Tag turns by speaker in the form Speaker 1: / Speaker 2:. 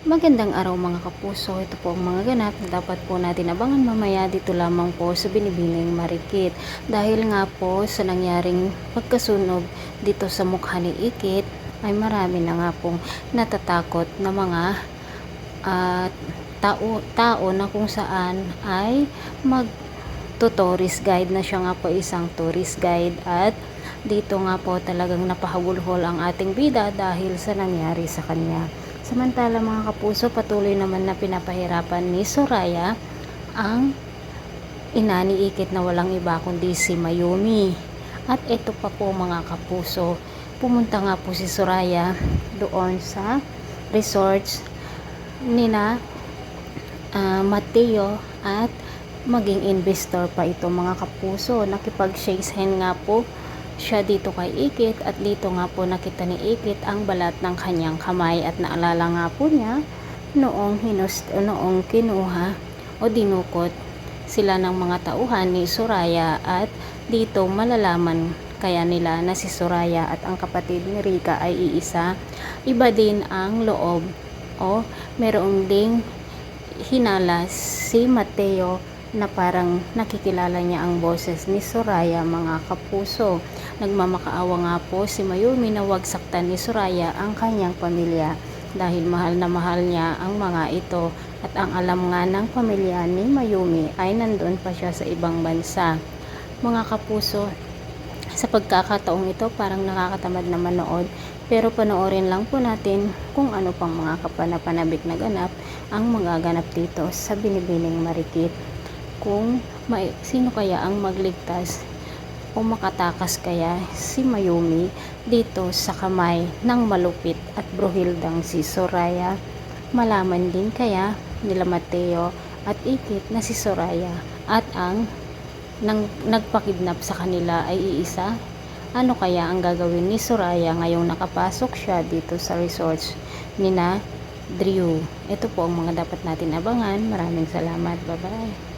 Speaker 1: Magandang araw mga kapuso, ito po ang mga ganap na dapat po natin abangan mamaya dito lamang po sa Binibining Marikit. Dahil nga po sa nangyaring pagkasunog dito sa mukha ni Ikit ay marami na nga pong natatakot na mga tao na kung saan ay tourist guide na siya nga po isang tourist guide at dito nga po talagang napahagulhol ang ating bida dahil sa nangyari sa kanya. Samantala mga kapuso, patuloy naman na pinapahirapan ni Soraya ang ina ni Ikit na walang iba kundi si Mayumi. At ito pa po mga kapuso, pumunta nga po si Soraya doon sa resorts nina Mateo at maging investor pa ito mga kapuso. Nakipag-shake hand nga po siya dito kay Ikit at dito nga po nakita ni Ikit ang balat ng kanyang kamay at naalala nga po niya noong kinuha o dinukot sila ng mga tauhan ni Soraya at dito malalaman kaya nila na si Soraya at ang kapatid ni Rika ay iisa. Iba din ang loob o merong ding hinalas si Mateo na parang nakikilala niya ang boses ni Soraya mga kapuso. Nagmamakaawa nga po si Mayumi na wag saktan ni Soraya ang kanyang pamilya dahil mahal na mahal niya ang mga ito at ang alam nga ng pamilya ni Mayumi ay nandun pa siya sa ibang bansa. Mga kapuso, sa pagkakataong ito parang nakakatamad na manood pero panoorin lang po natin kung ano pang mga kapanapanabik na ganap ang magaganap dito sa Binibining Marikit. Kung sino kaya ang magligtas o makatakas kaya si Mayumi dito sa kamay ng malupit at bruhildang si Soraya. Malaman din kaya nila Mateo at Ikit na si Soraya at ang nagpakidnap sa kanila ay iisa. Ano kaya ang gagawin ni Soraya ngayong nakapasok siya dito sa resorts nina Drew? Ito po ang mga dapat natin abangan. Maraming salamat. Bye bye.